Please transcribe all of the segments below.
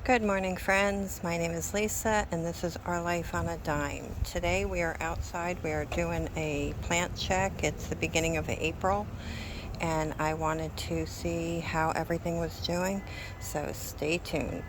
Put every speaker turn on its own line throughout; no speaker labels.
Good morning, friends. My name is Lisa, and this is Our Life on a Dime. Today we are outside. We are doing a plant check. It's the beginning of April, and I wanted to see how everything was doing, so stay tuned.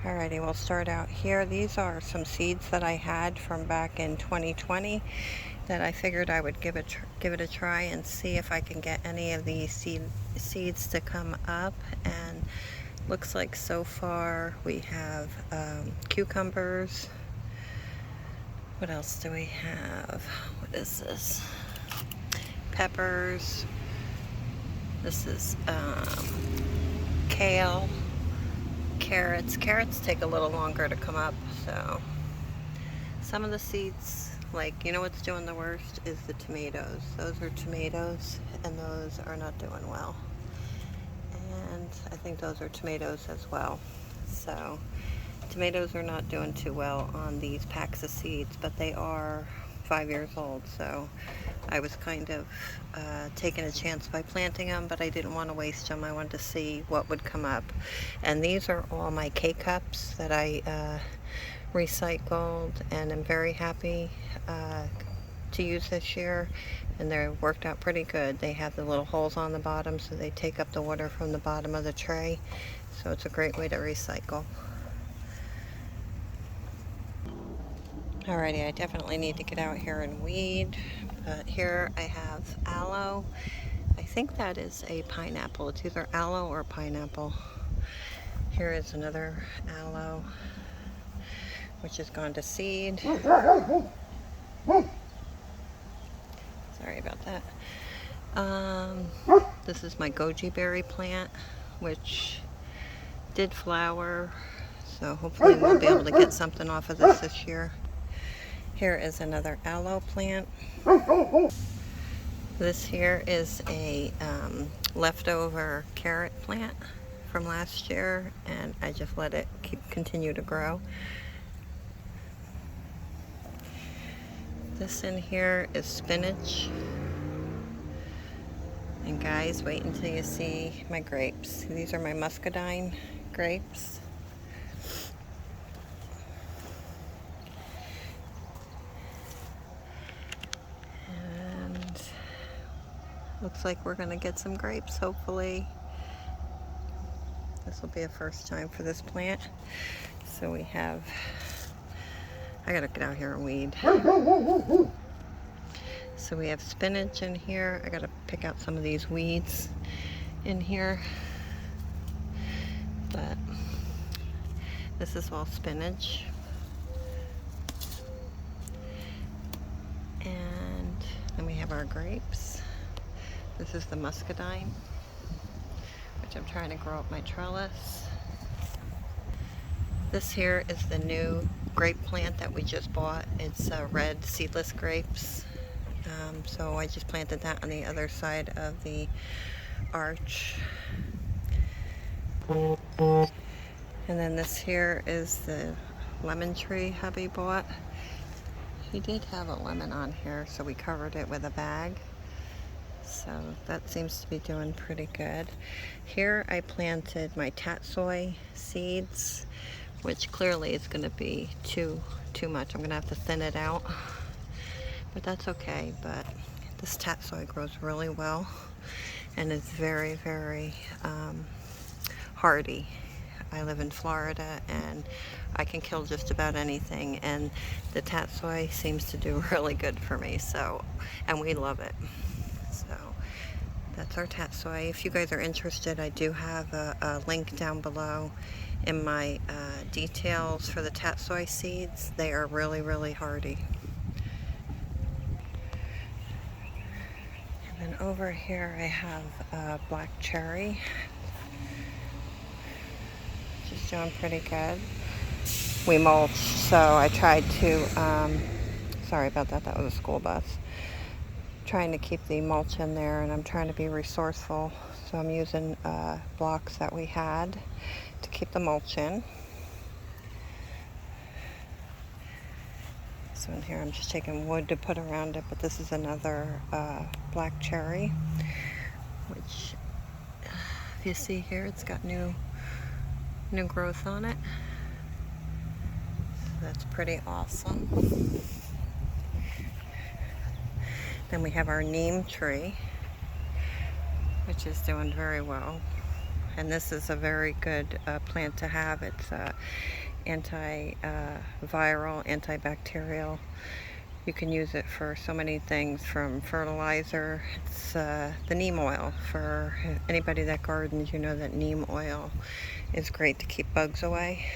Alrighty, we'll start out here. These are some seeds that I had from back in 2020 that I figured I would give it a try and see if I can get any of these seeds to come up. And looks like so far we have cucumbers. What else do we have? What is this? Peppers. This is kale. Carrots. Carrots take a little longer to come up, so some of the seeds, like, you know what's doing the worst is the tomatoes. Those are tomatoes, and those are not doing well. And I think those are tomatoes as well. So tomatoes are not doing too well on these packs of seeds, but they are 5 years old, so I was kind of taking a chance by planting them, but I didn't want to waste them. I wanted to see what would come up. And these are all my K-cups that I recycled, and I'm very happy to use this year, and they're worked out pretty good. They have the little holes on the bottom, so they take up the water from the bottom of the tray, so it's a great way to recycle. Alrighty, I definitely need to get out here and weed, but here I have aloe. I think that is a pineapple. It's either aloe or pineapple. Here is another aloe, which has gone to seed. Sorry about that. This is my goji berry plant, which did flower, so hopefully we'll be able to get something off of this year. Here is another aloe plant. This here is a leftover carrot plant from last year, and I just let it continue to grow. This in here is spinach. And guys, wait until you see my grapes. These are my muscadine grapes. Looks like we're going to get some grapes, hopefully. This will be a first time for this plant. So we have, I gotta get out here and weed. So we have spinach in here. I gotta pick out some of these weeds in here. But this is all spinach. And then we have our grapes. This is the muscadine, which I'm trying to grow up my trellis. This here is the new grape plant that we just bought. It's red seedless grapes. So I just planted that on the other side of the arch. And then this here is the lemon tree hubby bought. He did have a lemon on here, so we covered it with a bag. So that seems to be doing pretty good. Here I planted my tatsoi seeds, which clearly is going to be too much. I'm going to have to thin it out, but that's okay. But this tatsoi grows really well and is very, very hardy. I live in Florida, and I can kill just about anything, and the tatsoi seems to do really good for me. So, and we love it. So that's our tatsoi. If you guys are interested, I do have a link down below in my details for the tatsoi seeds. They are really, really hardy. And then over here I have black cherry. She's doing pretty good. We mulched, so I tried to, sorry about that, that was a school bus. trying to keep the mulch in there, and I'm trying to be resourceful, so I'm using blocks that we had to keep the mulch in. So in here I'm just taking wood to put around it, but this is another black cherry, which if you see here, it's got new growth on it. So that's pretty awesome. Then we have our neem tree, which is doing very well. And this is a very good plant to have. It's antiviral, antibacterial. You can use it for so many things, from fertilizer. It's the neem oil. For anybody that gardens, you know that neem oil is great to keep bugs away.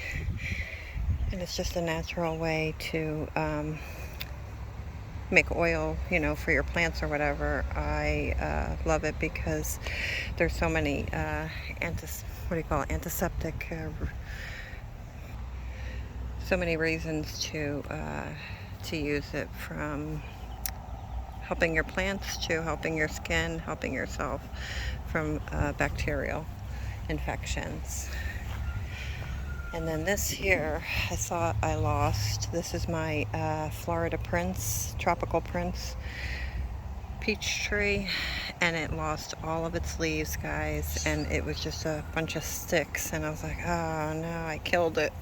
And it's just a natural way to make oil, you know, for your plants or whatever. I love it because there's so many antiseptic, so many reasons to use it, from helping your plants to helping your skin, helping yourself from bacterial infections. And then this here, I thought I lost. This is my Florida Prince, Tropical Prince peach tree, and it lost all of its leaves, guys, and it was just a bunch of sticks, and I was like, oh no, I killed it.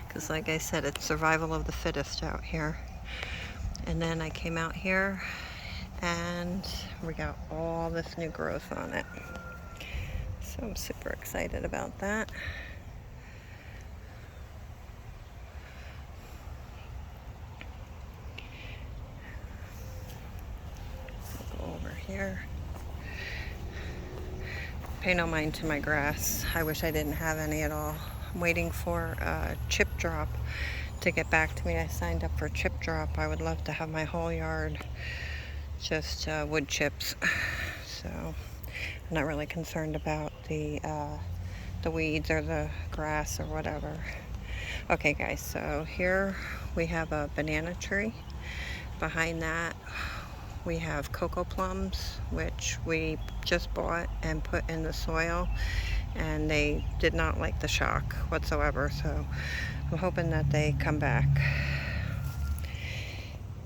Because like I said, it's survival of the fittest out here. And then I came out here and we got all this new growth on it, so I'm super excited about that. Here. Pay no mind to my grass. I wish I didn't have any at all. I'm waiting for chip drop to get back to me. I signed up for chip drop. I would love to have my whole yard just wood chips. So I'm not really concerned about the weeds or the grass or whatever. Okay guys, so here we have a banana tree. Behind that we have cocoa plums, which we just bought and put in the soil, and they did not like the shock whatsoever, so I'm hoping that they come back.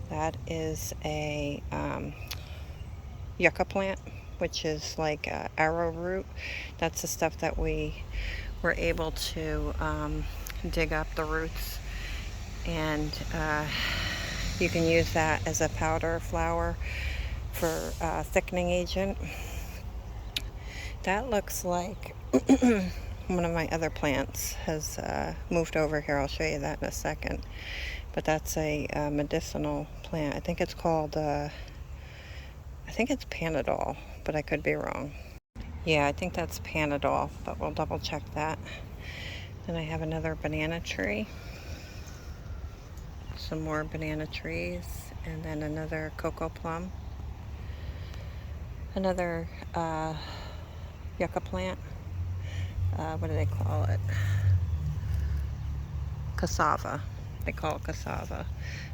That is a yucca plant, which is like arrowroot. That's the stuff that we were able to dig up the roots, and you can use that as a powder flour for thickening agent. That looks like one of my other plants has moved over here. I'll show you that in a second. But that's a medicinal plant. I think it's called, I think it's Panadol, but I could be wrong. Yeah, I think that's Panadol, but we'll double check that. Then I have another banana tree. Some more banana trees, and then another cocoa plum, another yucca plant, what do they call it? Cassava. They call it cassava,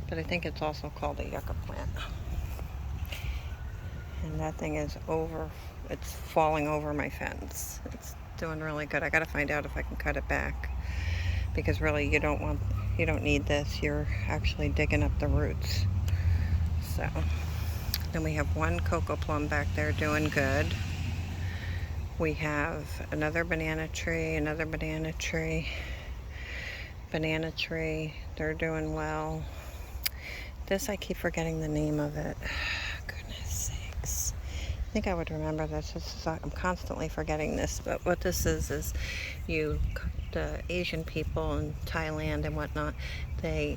but I think it's also called a yucca plant. And that thing is it's falling over my fence. It's doing really good. I gotta find out if I can cut it back, because really you don't need this. You're actually digging up the roots. So then we have one cocoa plum back there doing good. We have another banana tree, another banana tree, banana tree. They're doing well. This, I keep forgetting the name of it. Goodness sakes. I think I would remember this. I'm constantly forgetting this, but what this is the Asian people in Thailand and whatnot, they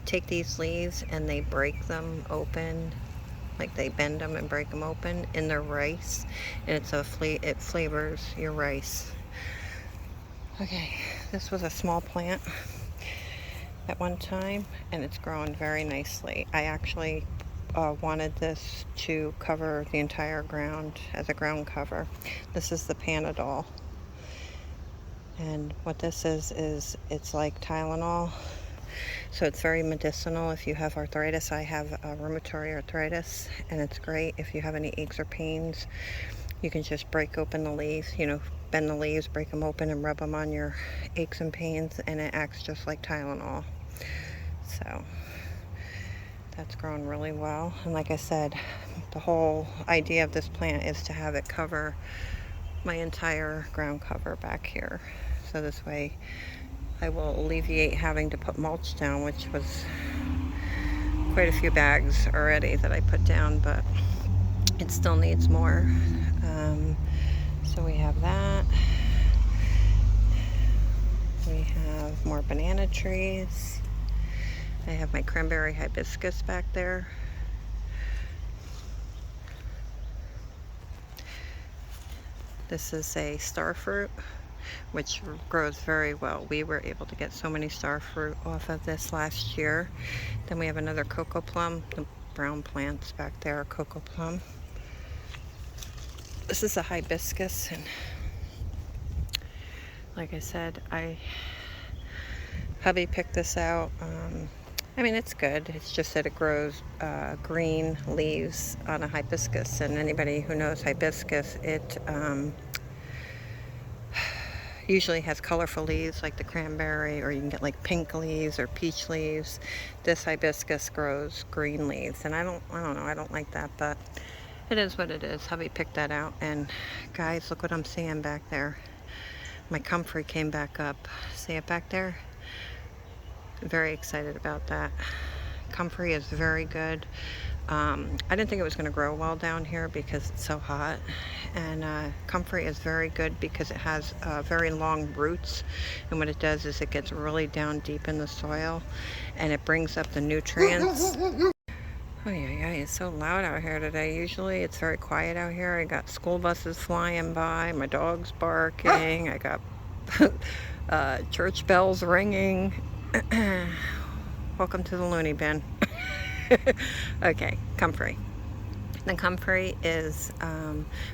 take these leaves and they break them open, like they bend them and break them open in their rice, and it flavors your rice. Okay, this was a small plant at one time, and it's growing very nicely. I actually wanted this to cover the entire ground as a ground cover. This is the Panadol. And what this is it's like Tylenol, So it's very medicinal if you have arthritis. I have rheumatoid arthritis, and it's great if you have any aches or pains. You can just break open the leaves, you know, bend the leaves, break them open, and rub them on your aches and pains, and it acts just like Tylenol. So that's grown really well. And like I said, the whole idea of this plant is to have it cover my entire ground cover back here. So this way I will alleviate having to put mulch down, which was quite a few bags already that I put down, but it still needs more. So we have that. We have more banana trees. I have my cranberry hibiscus back there. This is a star fruit, which grows very well. We were able to get so many star fruit off of this last year. Then we have another cocoa plum. The brown plants back there are cocoa plum. This is a hibiscus, and like I said, hubby picked this out. I mean, it's good. It's just that it grows green leaves on a hibiscus, and anybody who knows hibiscus, it usually has colorful leaves like the cranberry, or you can get like pink leaves or peach leaves. This hibiscus grows green leaves, and I don't know, I don't like that, but it is what it is. Hubby picked that out, and guys, look what I'm seeing back there. My comfrey came back up. See it back there? Very excited about that. Comfrey is very good. I didn't think it was going to grow well down here because it's so hot, and comfrey is very good because it has very long roots, and what it does is it gets really down deep in the soil, and it brings up the nutrients. Oh yeah, it's so loud out here today. Usually it's very quiet out here. I got school buses flying by, my dog's barking, I got church bells ringing. Welcome to the loony bin. Okay, comfrey. The comfrey is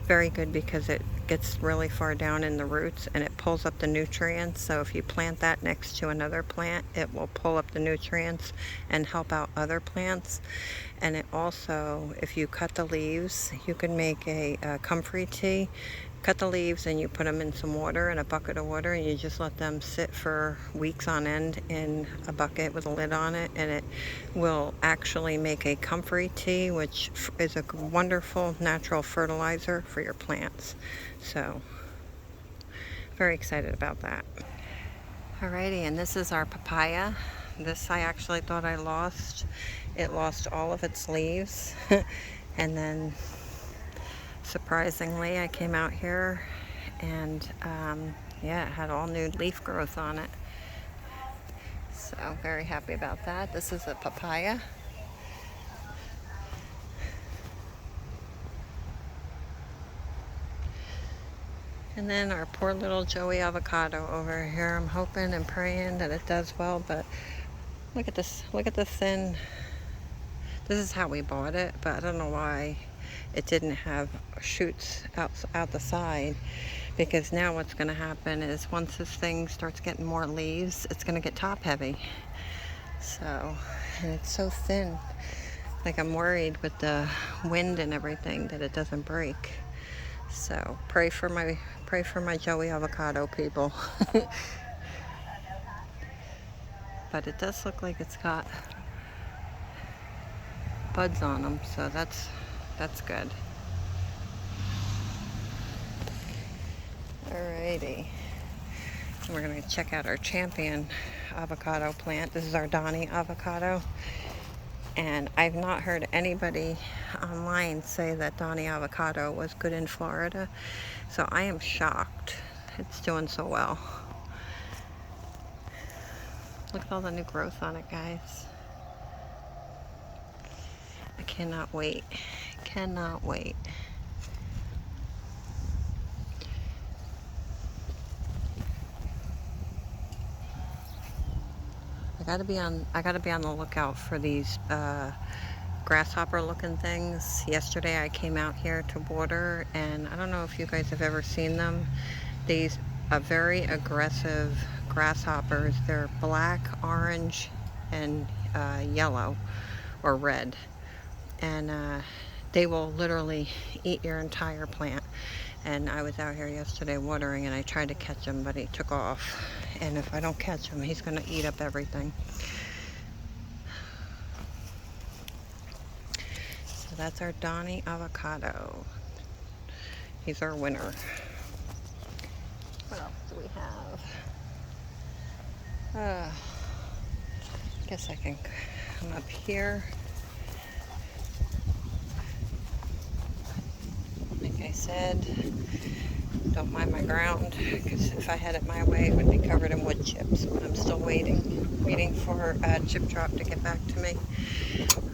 very good because it gets really far down in the roots and it pulls up the nutrients. So if you plant that next to another plant, it will pull up the nutrients and help out other plants. And it also, if you cut the leaves, you can make a comfrey tea. Cut the leaves and you put them in some water, in a bucket of water, and you just let them sit for weeks on end in a bucket with a lid on it, and it will actually make a comfrey tea, which is a wonderful natural fertilizer for your plants. So, very excited about that. Alrighty, and this is our papaya. This I actually thought I lost. It lost all of its leaves, and then surprisingly, I came out here and yeah, it had all new leaf growth on it. So very happy about that. This is a papaya. And then our poor little Joey avocado over here. I'm hoping and praying that it does well, but look at this. Look at the thin. This is how we bought it, but I don't know why it didn't have shoots out the side, because now what's going to happen is once this thing starts getting more leaves, it's going to get top heavy. So, and it's so thin, like I'm worried with the wind and everything that it doesn't break. So pray for my Joey avocado, people. But it does look like it's got buds on them, so that's good. Alrighty, and we're going to check out our champion avocado plant. This is our Donny avocado, and I've not heard anybody online say that Donny avocado was good in Florida, so I am shocked it's doing so well. Look at all the new growth on it, guys. I cannot wait. Cannot wait. I gotta be on the lookout for these grasshopper looking things. Yesterday I came out here to water, and I don't know if you guys have ever seen them. These very aggressive grasshoppers. They're black, orange, and yellow or red, and they will literally eat your entire plant. And I was out here yesterday watering, and I tried to catch him, but he took off. And if I don't catch him, he's going to eat up everything. So that's our Donny avocado. He's our winner. What else do we have? I guess I can come up here. Like I said, don't mind my ground, because if I had it my way, it would be covered in wood chips. But I'm still waiting for Chip Drop to get back to me.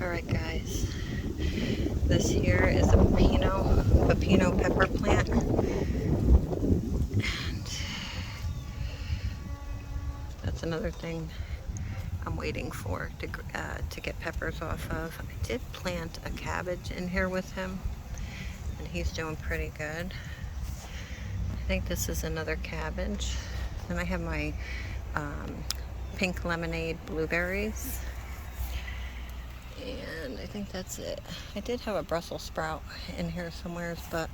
Alright guys, this here is a pepino pepper plant. And that's another thing I'm waiting for to get peppers off of. I did plant a cabbage in here with him, and he's doing pretty good. I think this is another cabbage. And I have my pink lemonade blueberries. And I think that's it. I did have a Brussels sprout in here somewhere, but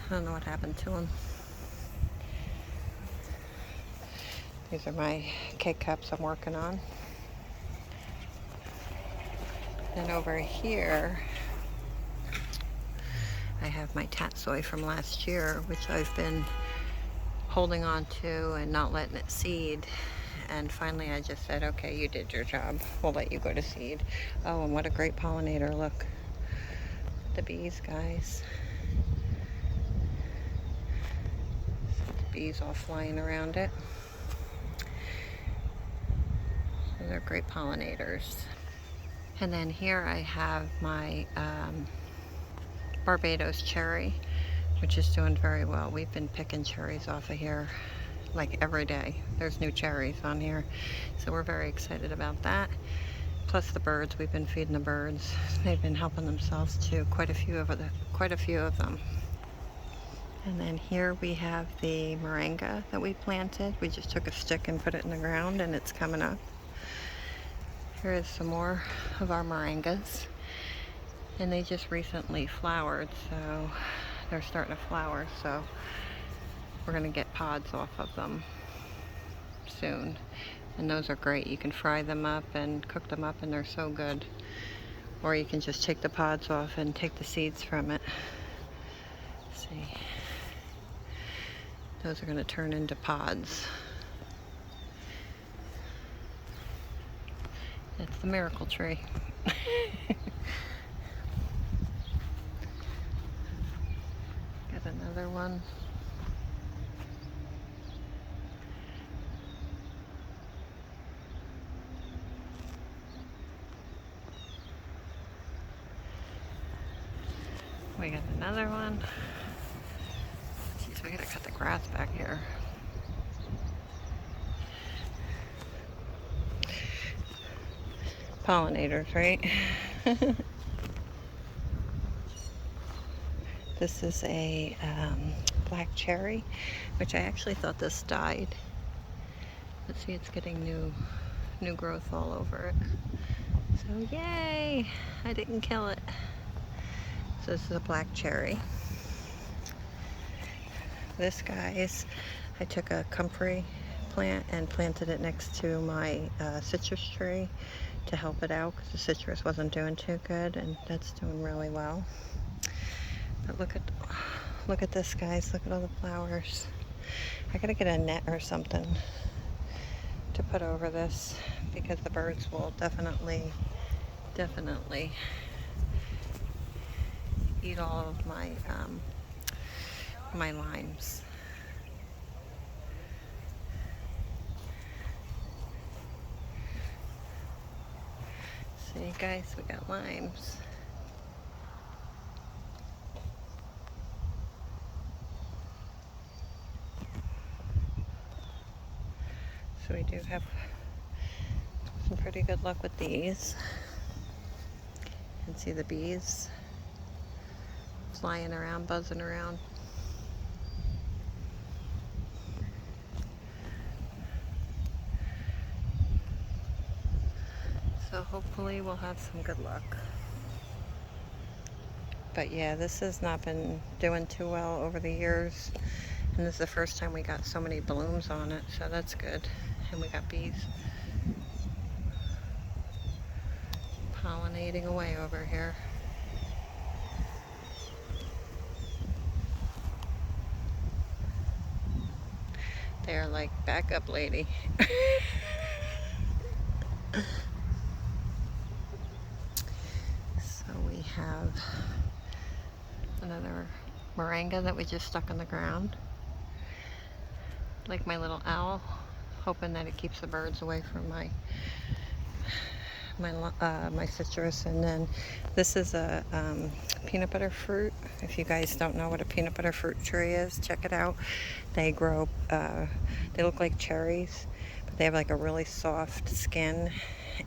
I don't know what happened to him. These are my K-cups I'm working on. And over here, I have my tatsoi from last year, which I've been holding on to and not letting it seed. And finally I just said, okay, you did your job. We'll let you go to seed. Oh, and what a great pollinator. Look. The bees, guys. The bees all flying around it. So they're great pollinators. And then here I have my Barbados cherry, which is doing very well. We've been picking cherries off of here like every day. There's new cherries on here, so we're very excited about that. Plus the birds, we've been feeding the birds. They've been helping themselves to quite a few of them. And then here we have the moringa that we planted. We just took a stick and put it in the ground, and it's coming up. Here is some more of our moringas, and they just recently flowered, so they're starting to flower, so we're going to get pods off of them soon. And those are great. You can fry them up and cook them up, and they're so good. Or you can just take the pods off and take the seeds from it. Let's see. Those are going to turn into pods. That's the miracle tree. Got another one. We got another one. Jeez, we gotta cut the grass back here. Pollinators, right? This is a black cherry, which I actually thought this died. But see, it's getting new growth all over it. So yay! I didn't kill it. So this is a black cherry. This, guys, I took a comfrey plant and planted it next to my citrus tree to help it out, because the citrus wasn't doing too good, and that's doing really well. But look at this, guys. Look at all the flowers. I gotta get a net or something to put over this, because the birds will definitely eat all of my my limes. See, guys, we got limes. So we do have some pretty good luck with these. You can see the bees flying around, buzzing around. hopefully we'll have some good luck. But yeah, this has not been doing too well over the years. And this is the first time we got so many blooms on it, so that's good. And we got bees pollinating away over here. They're like, back up, lady. So we have another moringa that we just stuck in the ground. Like my little owl, hoping that it keeps the birds away from my citrus. And then this is a peanut butter fruit. If you guys don't know what a peanut butter fruit tree is, check it out. They grow, they look like cherries, but they have like a really soft skin,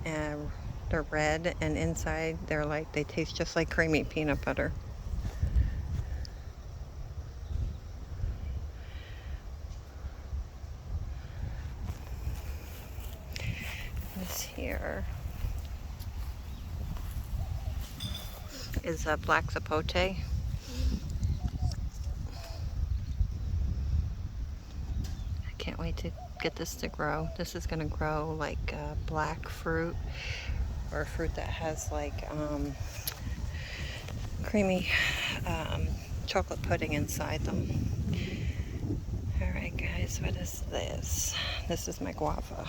and they're red, and inside they taste just like creamy peanut butter. This here is a black zapote. I can't wait to get this to grow. This is going to grow like black fruit, or a fruit that has like creamy chocolate pudding inside them. Alright guys, what is this? This is my guava.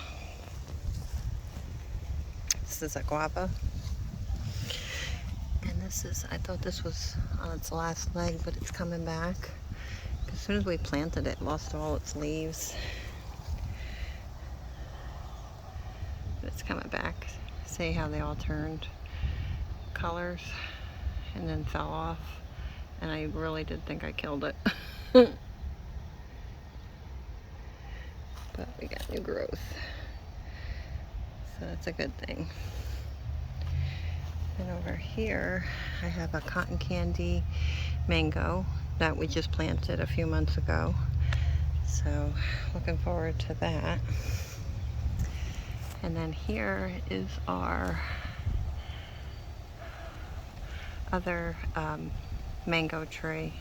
This is a guava. And this is, I thought this was on its last leg, but it's coming back. As soon as we planted it, it lost all its leaves. But it's coming back. See how they all turned colors and then fell off. And I really did think I killed it. But we got new growth. So that's a good thing. And over here, I have a cotton candy mango that we just planted a few months ago. So looking forward to that. And then here is our other mango tree.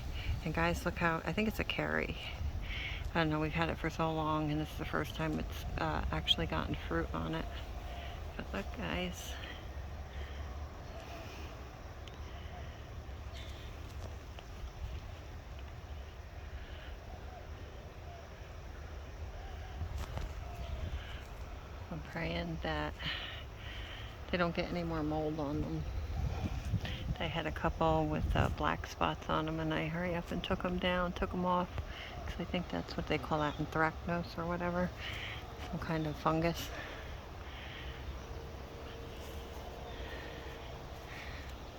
And guys, look how, I think it's a carry. I don't know, we've had it for so long, and this is the first time it's actually gotten fruit on it. But look guys. I'm praying that they don't get any more mold on them. They had a couple with black spots on them, and I hurry up and took them down, took them off, because I think that's what they call that, anthracnose or whatever, some kind of fungus.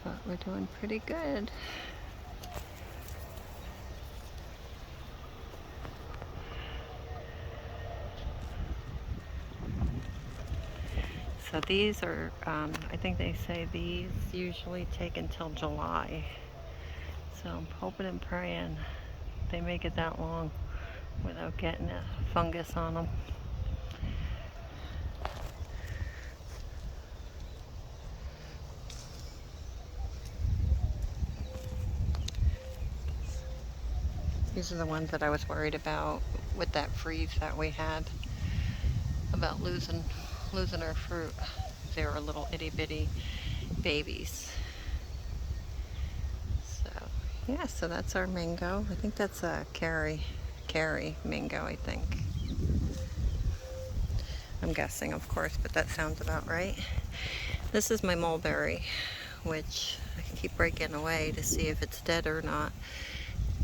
But we're doing pretty good. So these are, I think they say these usually take until July. So I'm hoping and praying they make it that long without getting a fungus on them. These are the ones that I was worried about with that freeze that we had, about losing our fruit. They were little itty bitty babies. So yeah, so that's our mango. I think that's a carry mango, I think. I'm guessing, of course, but that sounds about right. This is my mulberry, which I can keep breaking away to see if it's dead or not.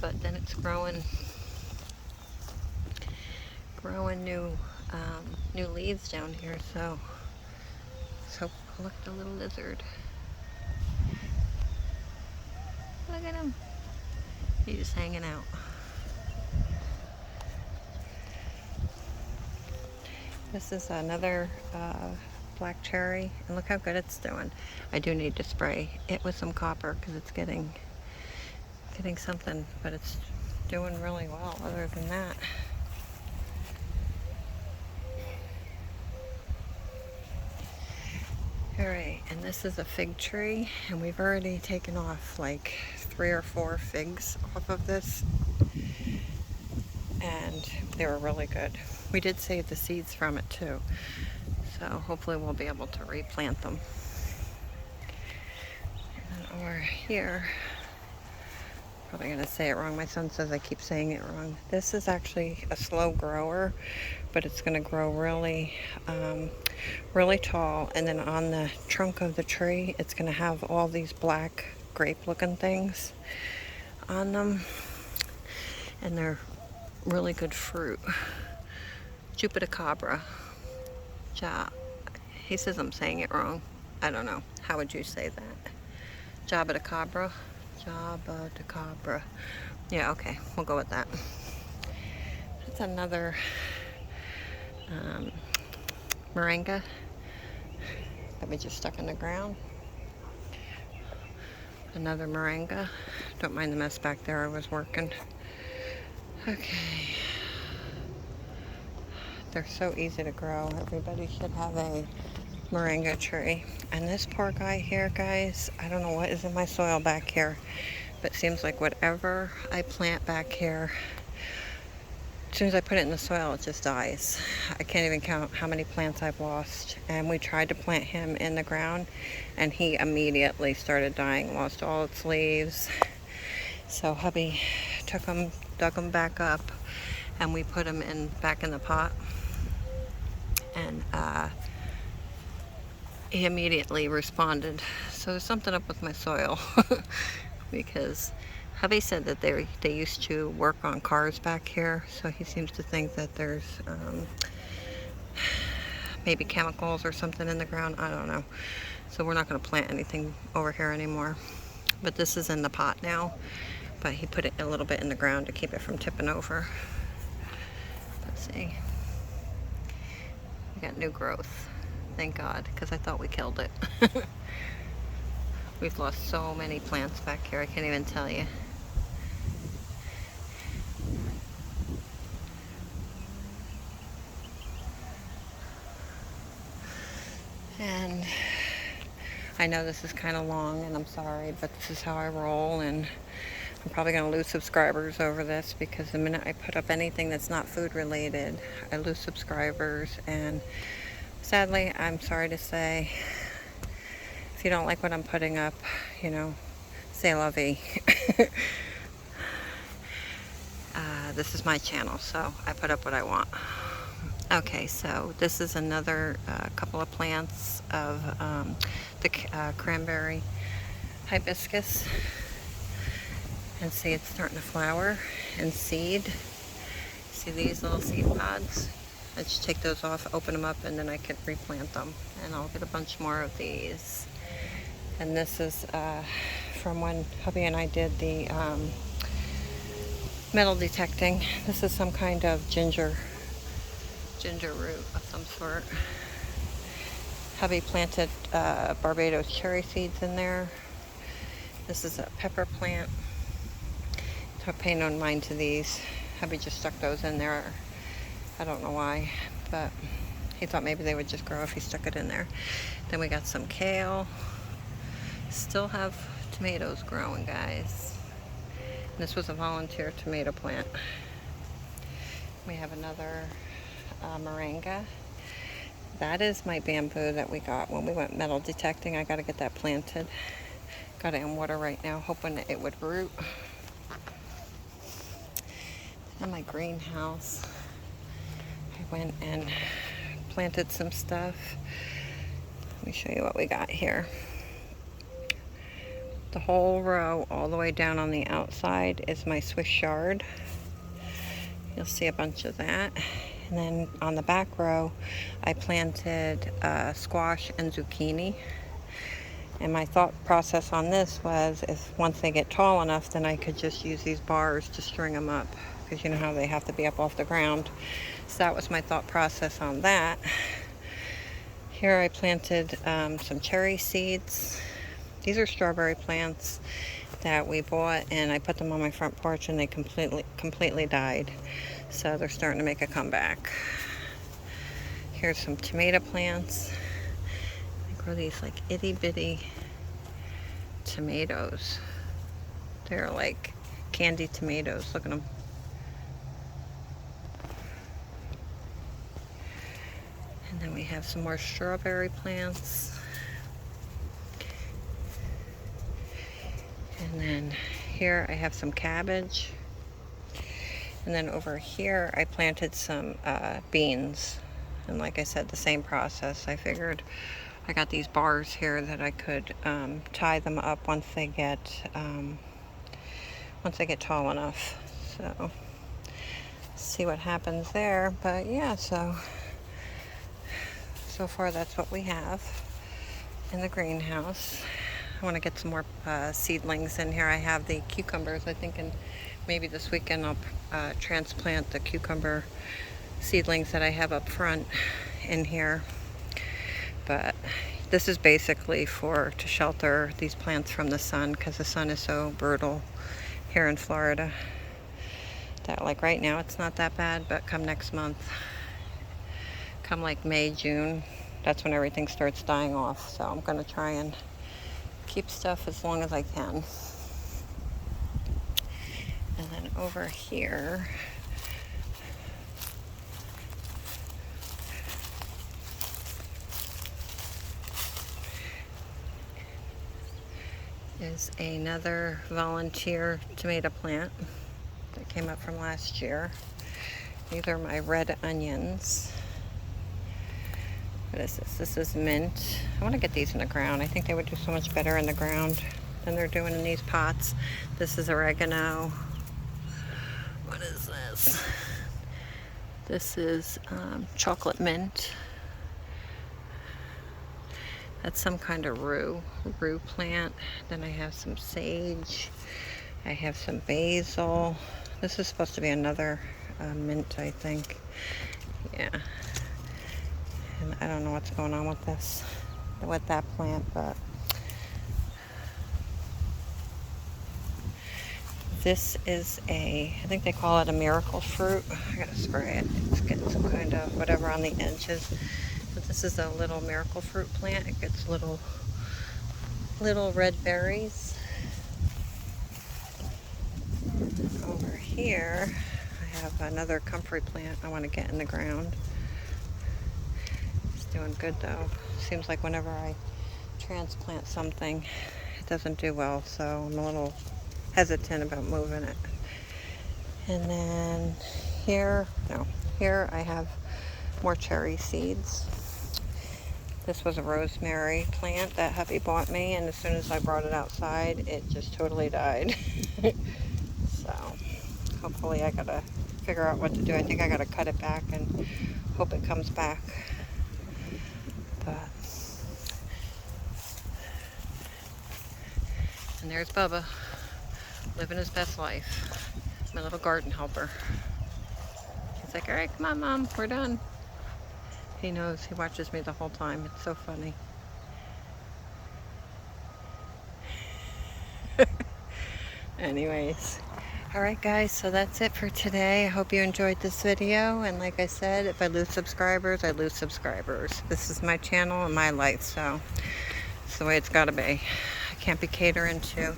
But then it's growing new leaves down here, so look at the little lizard. Look at him. He's just hanging out. This is another black cherry, and look how good it's doing. I do need to spray it with some copper because it's getting something, but it's doing really well other than that. Alright, and this is a fig tree, and we've already taken off like 3 or 4 figs off of this, and they were really good. We did save the seeds from it too, so hopefully we'll be able to replant them. And then over here, probably going to say it wrong. My son says I keep saying it wrong. This is actually a slow grower, but it's going to grow really, really tall. And then on the trunk of the tree, it's going to have all these black grape-looking things on them, and they're really good fruit. GOEBWCR. He says I'm saying it wrong. I don't know. How would you say that? GOEBWCR? GOEBWCR. Yeah, okay, we'll go with that. That's another moringa that we just stuck in the ground. Another moringa. Don't mind the mess back there, I was working. Okay. They're so easy to grow. Everybody should have a moringa tree. And this poor guy here, guys, I don't know what is in my soil back here, but it seems like whatever I plant back here, as soon as I put it in the soil, it just dies. I can't even count how many plants I've lost. And we tried to plant him in the ground, and he immediately started dying, lost all its leaves. So hubby took them, dug them back up, and we put them back in the pot. And he immediately responded. So there's something up with my soil because hubby said that they used to work on cars back here, so he seems to think that there's maybe chemicals or something in the ground. I don't know. So we're not going to plant anything over here anymore. But this is in the pot now, but he put it a little bit in the ground to keep it from tipping over. Let's see. We got new growth. Thank God, because I thought we killed it. We've lost so many plants back here, I can't even tell you. And I know this is kind of long, and I'm sorry, but this is how I roll, and I'm probably going to lose subscribers over this, because the minute I put up anything that's not food related, I lose subscribers. And sadly, I'm sorry to say, if you don't like what I'm putting up, you know, c'est la vie. This is my channel, so I put up what I want. Okay, so this is another couple of plants of the cranberry hibiscus. And see, it's starting to flower and seed. See these little seed pods? I just take those off, open them up, and then I can replant them. And I'll get a bunch more of these. And this is from when hubby and I did the metal detecting. This is some kind of ginger root of some sort. Hubby planted Barbados cherry seeds in there. This is a pepper plant. Don't pay no mind to these. Hubby just stuck those in there. I don't know why, but he thought maybe they would just grow if he stuck it in there. Then we got some kale. Still have tomatoes growing, guys. And this was a volunteer tomato plant. We have another moringa. That is my bamboo that we got when we went metal detecting. I got to get that planted. Got it in water right now, hoping it would root. In my greenhouse, I went and planted some stuff. Let me show you what we got here. The whole row all the way down on the outside is my Swiss chard. You'll see a bunch of that. And then on the back row, I planted squash and zucchini. And my thought process on this was, if once they get tall enough, then I could just use these bars to string them up, because you know how they have to be up off the ground. So that was my thought process on that. Here I planted some cherry seeds. These are strawberry plants that we bought, and I put them on my front porch, and they completely died. So they're starting to make a comeback. Here's some tomato plants. grow these like itty bitty tomatoes. They're like candy tomatoes. Look at them. And then we have some more strawberry plants. And then here I have some cabbage. And then over here I planted some beans. And like I said, the same process. I figured I got these bars here that I could tie them up once they get tall enough. So see what happens there. But yeah, so far that's what we have in the greenhouse. I want to get some more seedlings in here. I have the cucumbers. I think maybe this weekend I'll transplant the cucumber seedlings that I have up front in here. But this is basically to shelter these plants from the sun, because the sun is so brutal here in Florida that like right now it's not that bad, but come next month, come like May, June, that's when everything starts dying off. So I'm going to try and keep stuff as long as I can. And then over here is another volunteer tomato plant that came up from last year. These are my red onions. What is this? This is mint. I want to get these in the ground. I think they would do so much better in the ground than they're doing in these pots. This is oregano. What is this? This is chocolate mint. That's some kind of rue plant. Then I have some sage. I have some basil. This is supposed to be another mint, I think. Yeah. And I don't know what's going on with that plant, but this is I think they call it a miracle fruit. I gotta spray it. It's getting some kind of whatever on the edges. But this is a little miracle fruit plant. It gets little red berries. And over here, I have another comfrey plant I want to get in the ground. It's doing good though. Seems like whenever I transplant something, it doesn't do well, so I'm a little hesitant about moving it. And then here I have more cherry seeds. This was a rosemary plant that hubby bought me, and as soon as I brought it outside, it just totally died. So hopefully I gotta figure out what to do. I think I gotta cut it back and hope it comes back. But and there's Bubba living his best life, my little garden helper. He's like, all right, come on, Mom, we're done. He knows, he watches me the whole time. It's so funny. Anyways, all right guys, so that's it for today. I hope you enjoyed this video, and like I said, if I lose subscribers, I lose subscribers. This is my channel and my life, so it's the way it's got to be. I can't be catering to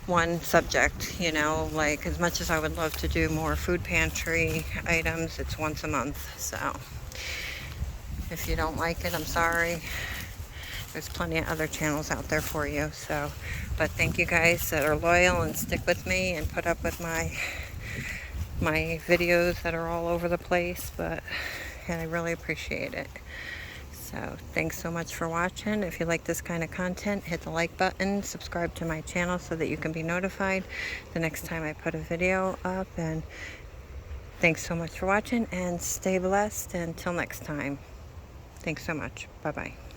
one subject, you know, like as much as I would love to do more food pantry items, it's once a month. So if you don't like it, I'm sorry. There's plenty of other channels out there for you. So, but thank you guys that are loyal and stick with me and put up with my videos that are all over the place, but I really appreciate it. So thanks so much for watching. If you like this kind of content, hit the like button, subscribe to my channel so that you can be notified the next time I put a video up. And thanks so much for watching, and stay blessed until next time. Thanks so much. Bye-bye.